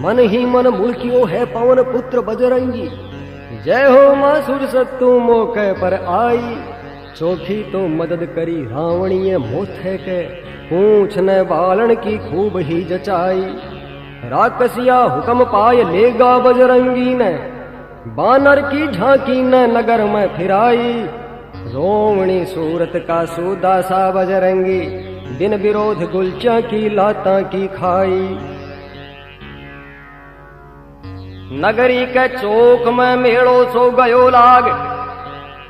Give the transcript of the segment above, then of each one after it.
मन ही मन मुल्कियो है पवन पुत्र बजरंगी। जय हो माँ सुरसत तू मौके पर आई, चौथी तो मदद करी रावणीय मोथे के, पूछ न बालन की खूब ही जचाई। राक्षसिया हुक्म पाए लेगा बजरंगी ने, बानर की झांकी न नगर में फिराई। रोवणी सूरत का सूदा सा बजरंगी, दिन विरोध गुलचा की लाता की खाई। नगरी के चौक में मेड़ो सो गयो लाग,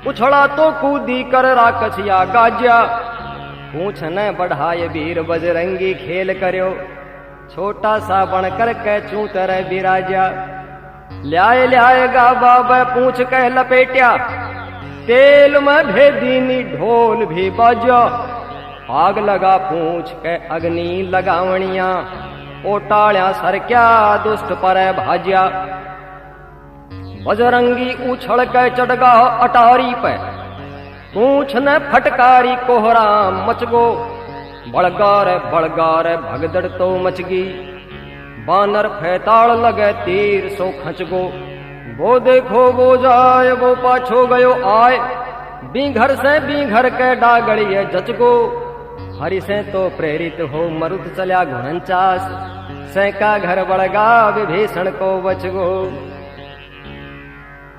उछड़ा तो कूदी कर राक्षसिया गाज्या। पूछ न बढ़ाए वीर बजरंगी खेल करो, छोटा सा बनकर के चूतर बिराजा। ल्याए ल्याए गा बाबा पूछ कह लपेट्या, तेल में भेदीनी ढोल भी बाजा। आग लगा पूछ के अग्नि लगावणिया, ओटाल्या सर क्या दुष्ट पर भाज्या। बजरंगी उछल के चढ़गा अटारी पे, पूछ न फटकारी कोहराम मच गो। बड़गार भगदड़ तो मच गई, बानर फैताड़ लगे तीर सो खच गो। वो देखो वो जाए वो पाछो गयो आए, बीघर से बीघर के डागड़िए जच गो। हरि से तो प्रेरित हो मरुत चल्या 49, सैका घर बड़गा विभीषण को बच गो।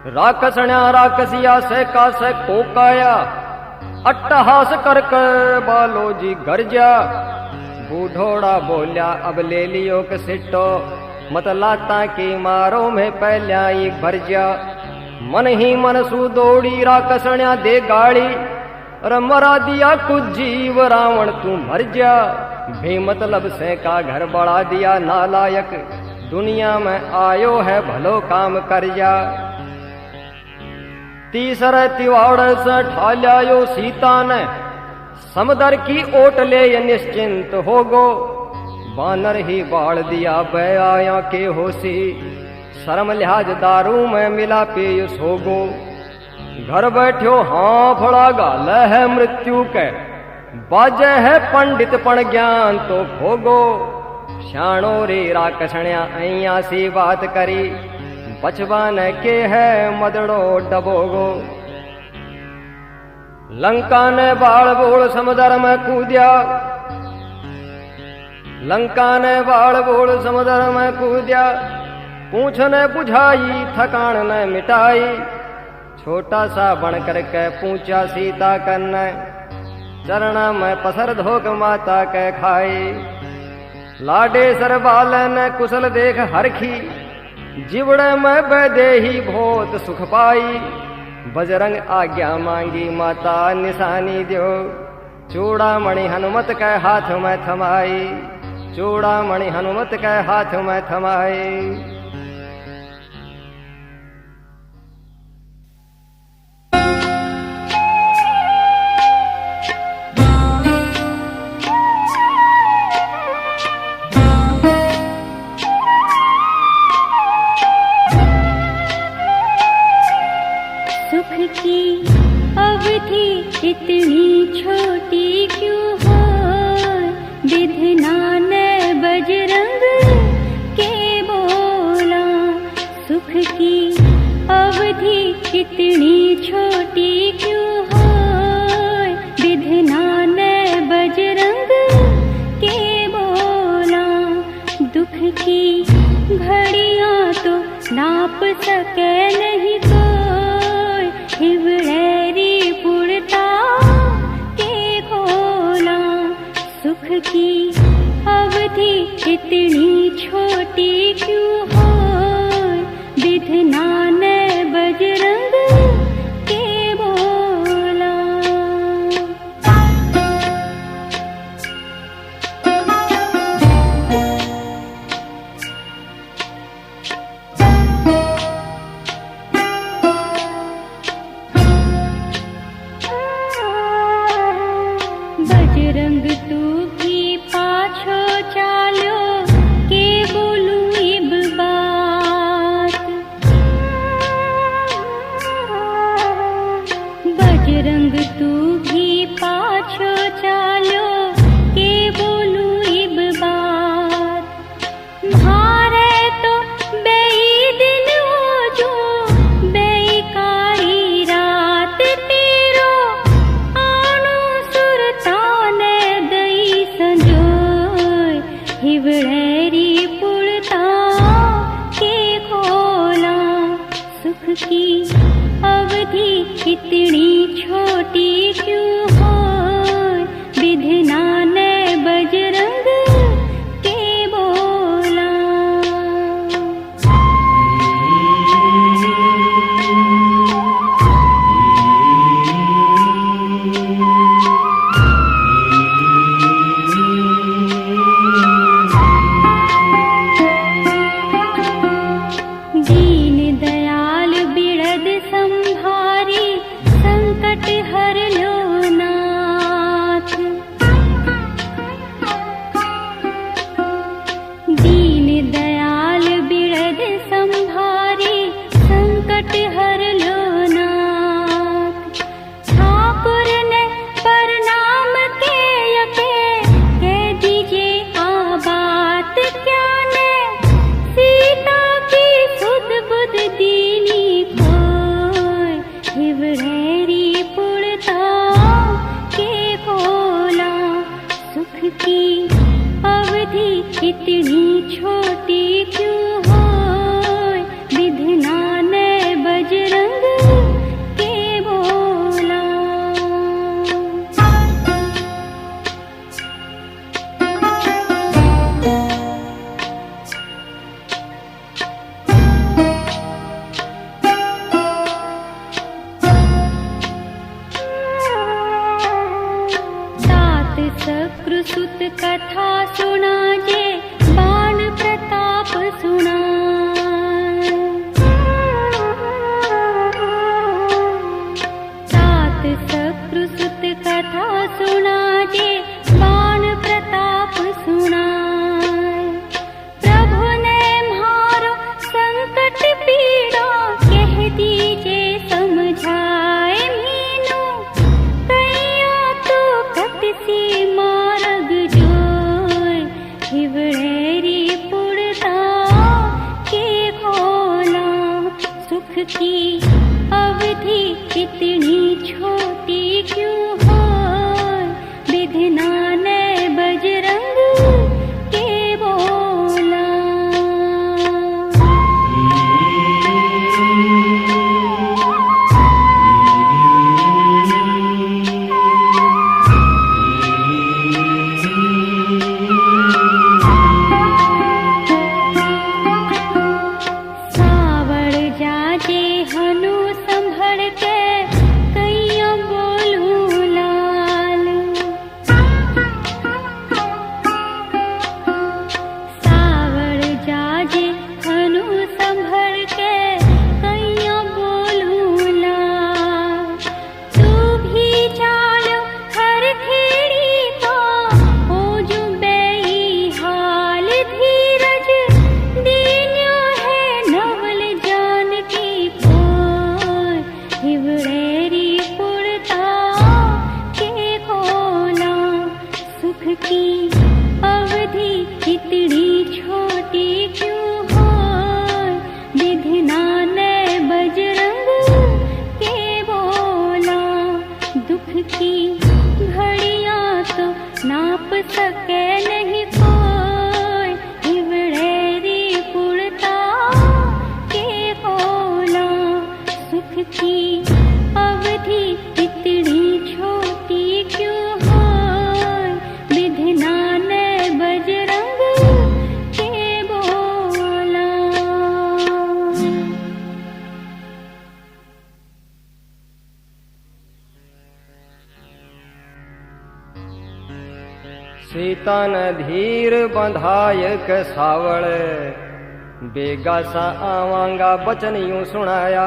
राक्षसण्या राक्षसिया सैका से कोकाया, अट्टहास कर कर बालो जी गर्जा। बूढ़ोड़ा बोल्या अब ले लियो के सिट्टो, मत लाता की मारो में पहल्याई भर जा। मन ही मन सु दौड़ी राक्षसण्या दे गाड़ी, मरा दिया कुछ जीव रावण तू मर जा। बेमतलब से का घर बढ़ा दिया नालायक, दुनिया में आयो है भलो काम कर जा। तीसरे तिवाड़ से ठाल्यायो सीता ने, समदर की ओट ले निश्चिंत हो गो। बानर ही बाढ़ दिया बयाया के होसी, शर्म लिहाज दारू में मिला पेयुस हो गो। घर बैठो हाँ फड़ा गाल है मृत्यु के, बाजे है पंडित पण ज्ञान तो भोगो। श्याणो रे राक्षसण्या ऐया सी बात करी, बचवान के है मदड़ो डबोगो। लंका ने बाढ़ बोल समुद्र में कूद्या, लंका ने बाढ़ बोल समुद्र में कूद्या। पूछ ने बुझाई थकान ने मिटाई, छोटा सा बन करके पूछा सीता कन्ने। चरणा में पसर धोक माता के खाई, लाडे सर बाल ने कुशल देख हरखी। जिवड़े में बैदे ही बहुत सुख पाई, बजरंग आज्ञा मांगी माता निशानी दो। चूड़ामणि हनुमत के हाथ में थमाई, चूड़ामणि हनुमत के हाथ में थमाई। इतनी छोटी क्यों हो विधना ने बजरंग के बोला। सुख की अवधि इतनी छोटी क्यों हो विधना ने बजरंग के बोला। दुख की घड़ियां तो नाप सके नहीं कोई, हिवड़ेरी पुड़ता के खोला। सुख की अवधि इतनी छोटी क्यों हो विधना ने बजरंग के बोला। बजरंग तू भी पाछो चालो के बोलूं इब बात। इतनी छोटी क्यों होय, विधना ने बजरंग के बोला। तात सकृसुत कथा सुना जे, बाण प्रताप सुना। तात सकृसुत कथा सुना जे, बाण प्रताप सुना। प्रभु ने मारो संकट पीड़ा, कह दीजे समझाए मीनू। कैया तो कतसी मार्ग जोय, हिवड़ेरी पुरता के खोला। सुख की अवधि इतनी छोटी क्यों होय, विधना ने बजरंग के बोला। सावड़ जाजे हनु संभर के, कैया बोलूं लाल। सावड़ जाजे हनु संभर के, कैया बोलूं लाल। तू भी जानो हर खेड़ी का, हो जो बेई हाल। धीरज दीन्यो है नवल जानकी कोय, हिवड़ेरी पुरता के खोला। सुख की अवधि इतनी छोटी क्यों होय, विधना ने बजरंग के बोला। दुख की घड़ियां तो नाप सके नहीं कोय, हिवड़ेरी पुरता के खोला। सुख की अवधि इतनी छोटी क्यों होय, विधना ने बजरंग के बोला। सीता न धीर बंधाय के सावड़, बेगा सा आवांगा बचन यूं सुनाया।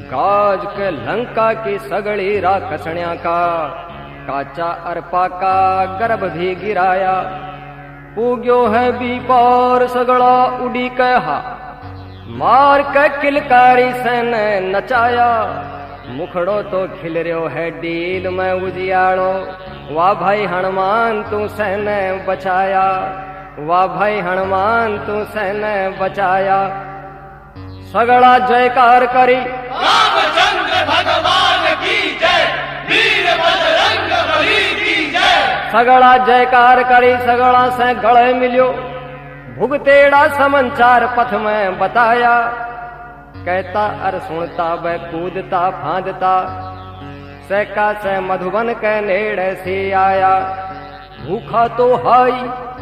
गाज के लंका की सगड़ी राखसण्या का, काचा अरपा का गर्भ भी गिराया। पूग्यो है बीपार सगड़ा उड़ी कहा, मार के किलकारी सैन नचाया। मुखड़ो तो खिल रहो है डील में उजियाड़ो, वाह भाई हनुमान तू सैन बचाया। वाह भाई हनुमान तू सैन बचाया। सगड़ा जयकार करी, रामचंद्र भगवान की जय, वीर बजरंग बली की जय। सगड़ा जयकार करी, सगड़ा से गले मिलियो। भुगतेड़ा समाचार पथ में बताया। कहता अर सुनता वह कूदता फांदता, सैका से मधुबन के नेड़े से आया। भूखा तो हाई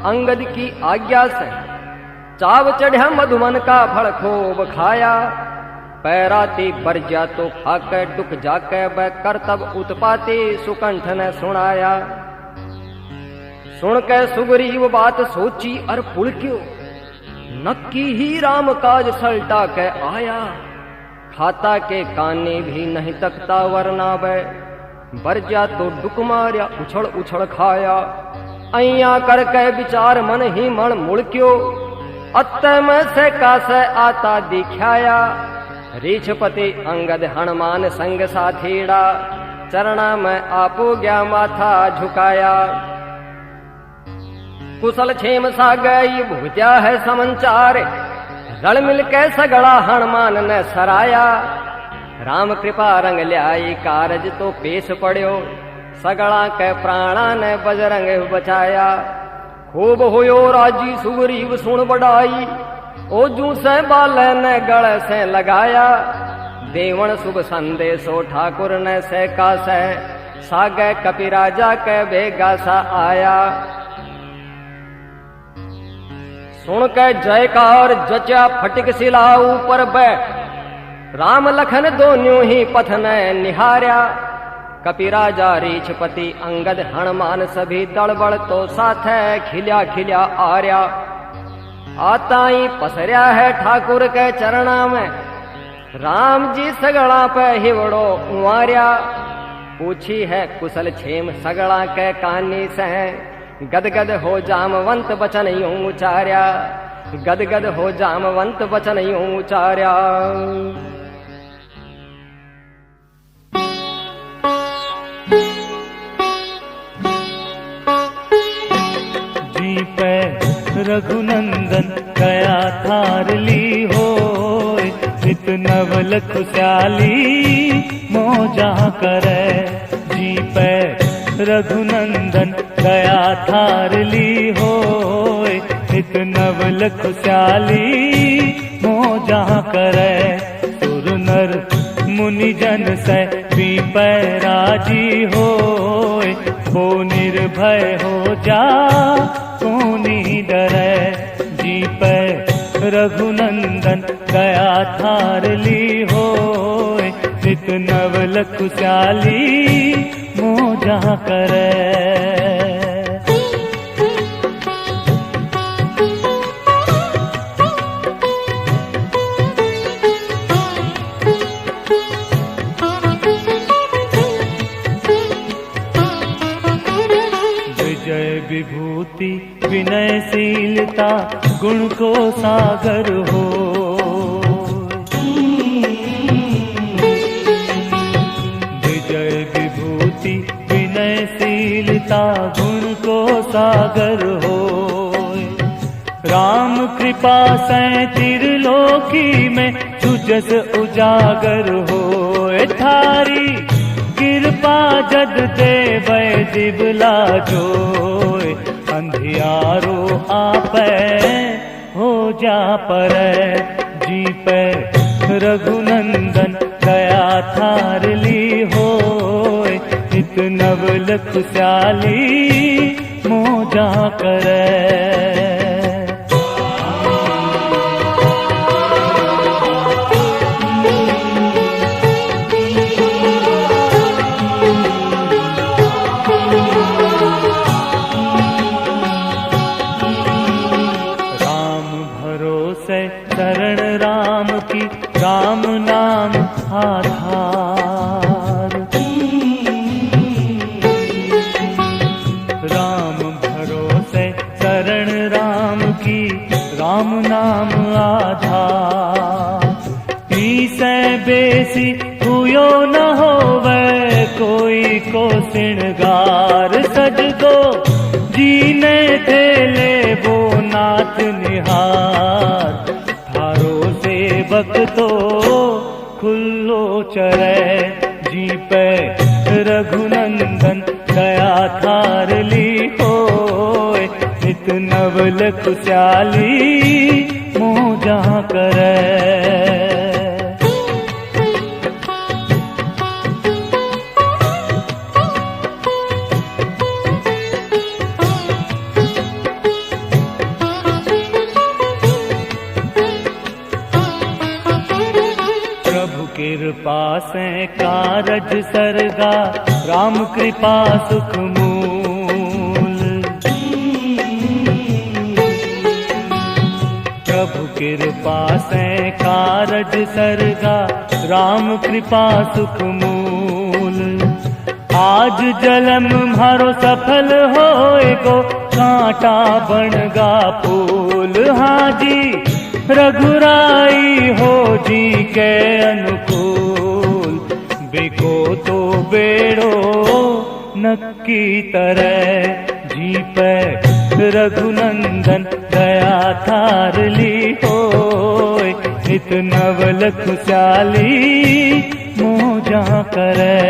अंगद की आज्ञा से, चाव चढ़ा मधुबन का फल खूब खाया। पैराती बरजा तो खाके डुक जाके वह करतब उत्पाती, सुकंठ ने सुनाया। सुन के सुग्रीव बात सोची अर पुलक्यो, नक्की ही राम काज सल्टा के आया। खाता के कानी भी नहीं तकता वरना वे, बरजा तो डुक मार्या उछड़ उछड़ खाया। अइया करके विचार मन ही मन मुड़क्यो, अत्ते में से कासे आता दिखाया। रीछपति अंगद हनुमान संग साथीड़ा, चरणा में आपो गया माथा झुकाया। कुशल क्षेम सा गई भूजा है समाचार, रल मिल के सगड़ा हनुमान ने सराया। राम कृपा रंग ल्याई कारज तो पेश पड़ो, सगड़ा के प्राणा ने बजरंग बचाया। खूब होयो राजी सुग्रीव सुन बढ़ाई, ओजू से बाले ने गले से लगाया। देवण शुभ संदेशो ठाकुर ने से का से, सागे कपि राजा के बेगा सा आया। सुन के जयकार जचा फटिक सिला ऊपर बैठ, राम लखन दोन्यों ही पथ ने निहार्या। कपि राजा रीछपति अंगद हनुमान सभी दड़बड़ तो साथे खिल्या खिल्या आर्या। आताई पसर्या है ठाकुर के चरणा में, राम जी सगड़ा पे हिवड़ो उमार्या। पूछी है कुशल क्षेम सगड़ा के कानी से, गदगद हो जामवंत बचन यूं उचार्या। गदगद हो जामवंत बचन यूं उचार्या। जी पे रघुनंदन कया थार ली होय, नित नवल खुशहाली मौजा करे। जी पे रघुनंदन कया थार ली होय, नित नवल खुशहाली मौजा करे। सुर नर मुनि जन से पीपै राजी होय, को निर्भय हो जा कोनी डरे। जी पे रघुनंदन कया थार ली होय, नित नवल खुशहाली मौजा करे। विभूति विनयशीलता गुण को सागर हो। विजय विभूति विनयशीलता गुण को सागर हो। राम कृपा से त्रिलोकी में सुजस उजागर हो। थारी कृपा जद देवै दिबला जोय, अंधियारो आपे हो जा परै। जी पे रघुनंदन दया थार ली होय, नित नवल खुशहाली मौजा करे। शरण राम की राम नाम आधार। राम भरोसे शरण राम की राम नाम आधार। ईसे बेसी हुयो न होवे कोई को सिणगार। सजगो जीने थे ले वो नाथ निहार। सेवक तो खुल्लो चरै। जी पे रघुनंदन दया थार ली होय, नित नवल खुशहाली मौजा करे। कृपा से कारज सरगा राम कृपा सुख मूल। प्रभु कृपा से कारज सरगा राम कृपा सुख मूल। आज जलम मारो सफल होए गो कांटा बनगा फूल। हाँ जी रघुराई हो जी के अनुकूल। बिको तो बेड़ो नक्की तरह। जी पे रघुनंदन दया थार ली होय, नित नवल खुशहाली मौजा करे।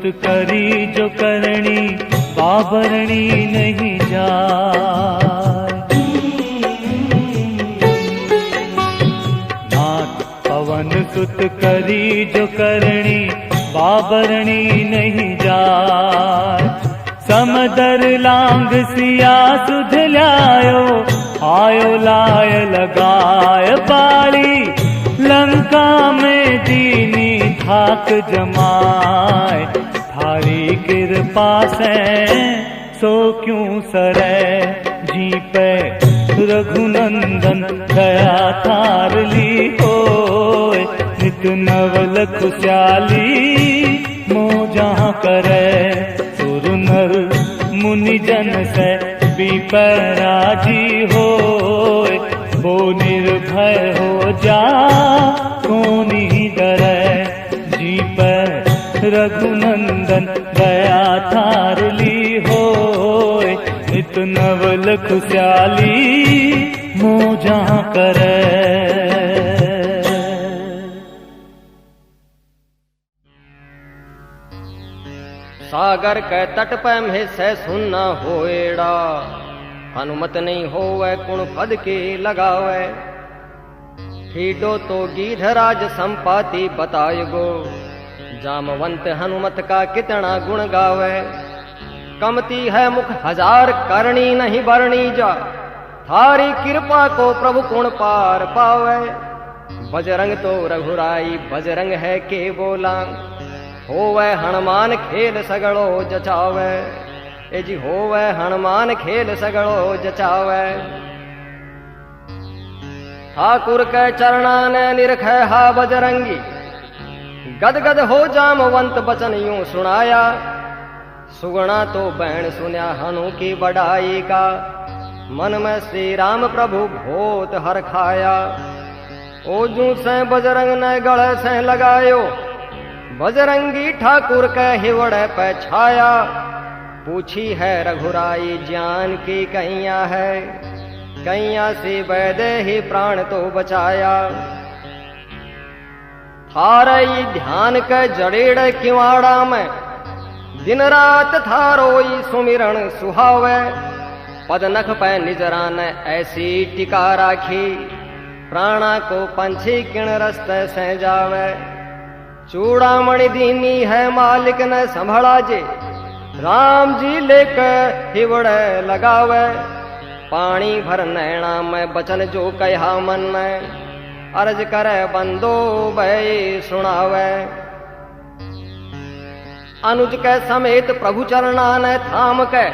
सुत करी जो करणी बाबरणी नहीं जाय। नाथ पवन सुत करी जो करणी बाबरणी नहीं जाय। समदर लांग सिया सुध ल्यायो आयो लाय लगाय बाली। लंका में दीनी थाक जमाए थारी कृपा से सो क्यों सरे। जी पे रघुनंदन दया थार ली होय। नित नवल खुशहाली मोह जहाँ करे। सुर नर मुनि जन से विपराजी होय। वो निर्भय हो जा कोनी डरे। जी पर रघुनंदन दया थार ली होय। नित नवल खुशहाली मोह जहाँ करे। सागर के तट पे में से सुनना होएड़ा। हनुमत नहीं होवे कुण पद के लगावे। ठीडो तो गीधराज संपाति बताय गो। जामवंत हनुमत का कितना गुण गावे। कमती है मुख हजार करनी नहीं बरनी जा। थारी कृपा को प्रभु कुण पार पावे। बजरंग तो रघुराई बजरंग है के बोला। होवे हनुमान खेल सगड़ो जचावे। ए जी होवे हनुमान खेल सगड़ो जचावे। ठाकुर के चरणा ने निरखे हा बजरंगी। गदगद हो जामवंत बचन यूं सुनाया। सुगुणा तो बैण सुन्या हनु की बड़ाई का। मन में श्री राम प्रभु भोत हर खाया। ओजू से बजरंग ने गले से लगायो। बजरंगी ठाकुर के हिवड़े पे छाया। पूछी है रघुराई जान की कैया है। कैया से वैदे ही प्राण तो बचाया। थारई ध्यान के जड़ेड़ किवाड़ा में। दिन रात थारोई सुमिरण सुहावे। पद नख पे निजरा ने ऐसी टिका राखी। प्राणा को पंछी किण रस्ते से जावे। चूड़ामणि दीनी है मालिक ने संभला जे। राम जी लेकर हिवड़े लगावे। पानी भर नैना में बचन जो कहा मन में। अर्ज करे बंदो भय सुनावे। अनुज के समेत प्रभु चरणा ने थाम के।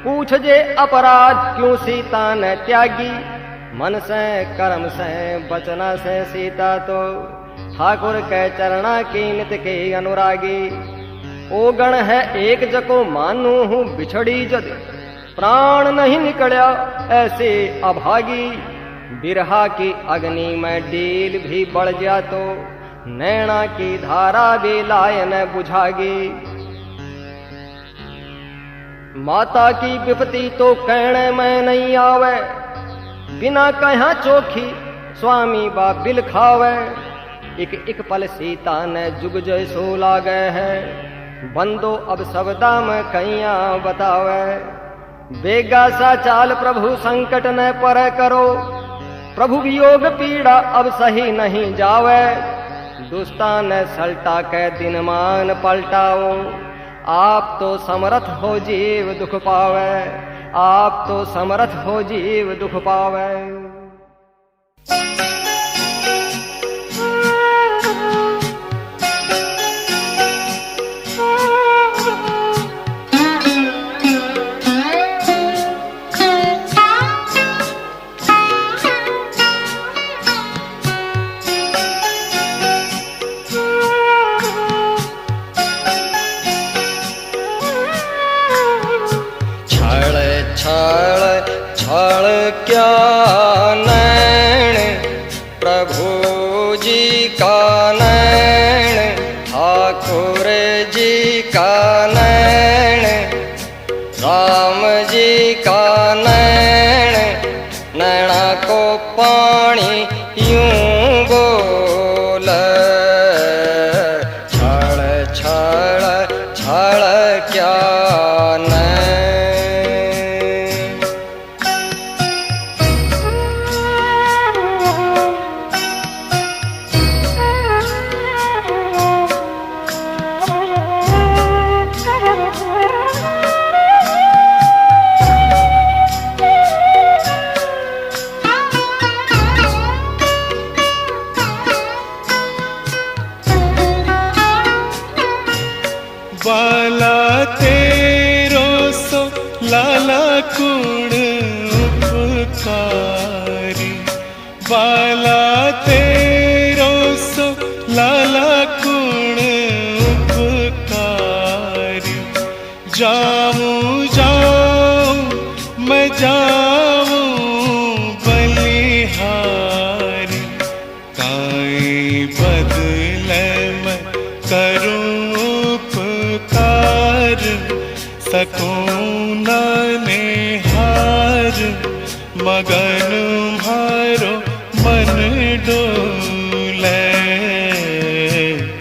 पूछ जे अपराध क्यों सीता ने त्यागी। मन से कर्म से बचना से सीता तो। ठाकुर के चरणा की नित के अनुरागी। ओ गण है एक जको मानू हूँ बिछड़ी जद। प्राण नहीं निकल्या ऐसे अभागी। बिरहा की अग्नि में डील भी बढ़ जा तो। नैना की धारा भी लाय न बुझागी। माता की विपत्ति तो कहने में नहीं आवे। बिना कहा चोखी स्वामी बा बिल खावे। एक पल सीता ने जुग जैसो लागे है। बंदो अब सबदा में कैया बतावे। बेगा सा चाल प्रभु संकट न पर करो। प्रभु वियोग पीड़ा अब सही नहीं जावे। दुष्टा ने सल्टा के दिनमान पलटाओ। आप तो समर्थ हो जीव दुख पावे। आप तो समर्थ हो जीव दुख पावे। छाड़ क्या नैन प्रभु जी का नैन। ठाकुर जी का नैन। राम जी का नैन। नैना को पानी यूं बोल। छाड़ छाड़ क्या नैन। बाला तेरो सो लाला कुण उपकारी, बाला तेरो सो लाला कुण उपकारी। जाऊं जाऊं मैं जाऊं बलिहारी, काई बदले मैं करूं सकूं निहार, मगन मारो मन डोले।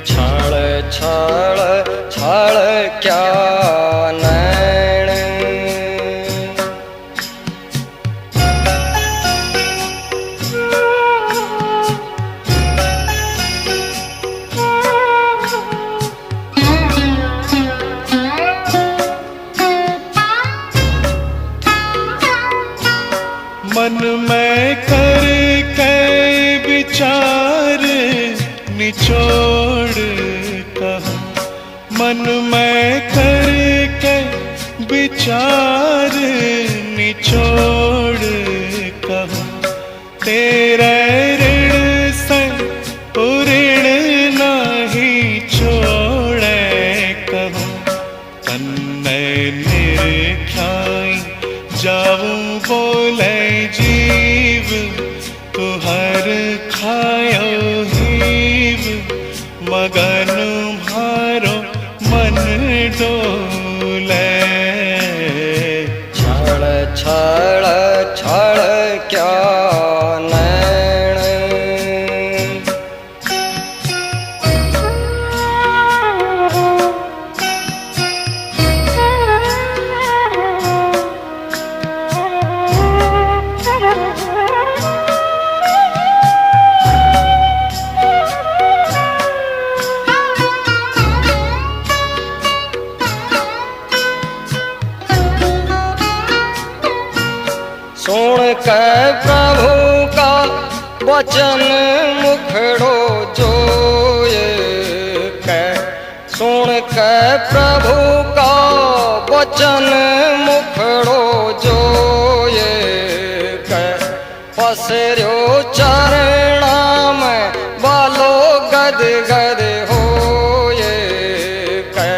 छाड़ छाड़ छाड़ क्या नैन। मन में कर के विचार निचोड़ कहूँ, मन में कर के विचार निचोड़ कहूँ। तेरे ऋण से ऋण नहीं छोड़े कहूँ। तन्ने निरख्याई जाऊं बोले जीव, तू हर खायो हीव, मगन मारो मन डोले। छाड़ छाड़ छाड़ क्या नैन। सुन के प्रभु का वचन मुखड़ो जोए के, सुन के प्रभु का वचन मुखड़ो जोए के। पसर्यो चरणा में बालो गद गद होए के।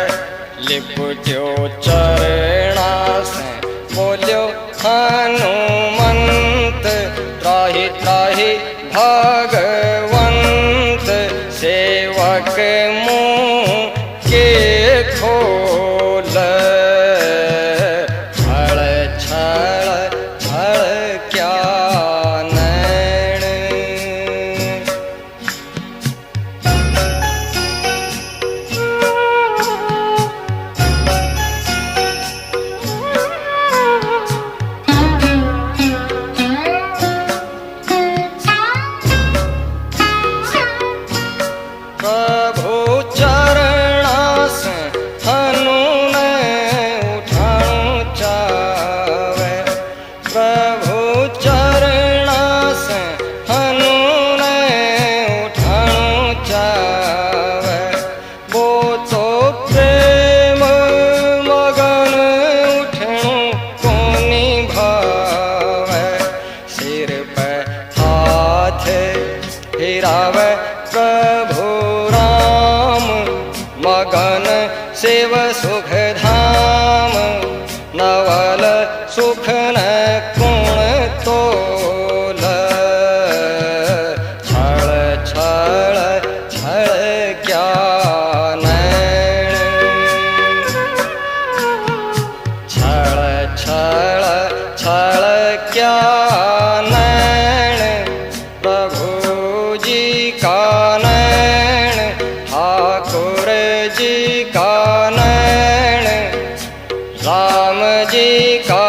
लिपट्यो चरणा से बोल्यो हनुमंत, त्राहि त्राहि भगवंत। सेवक मुँह के खोल, छड़ छड़ छड़ क्या नैन। जी का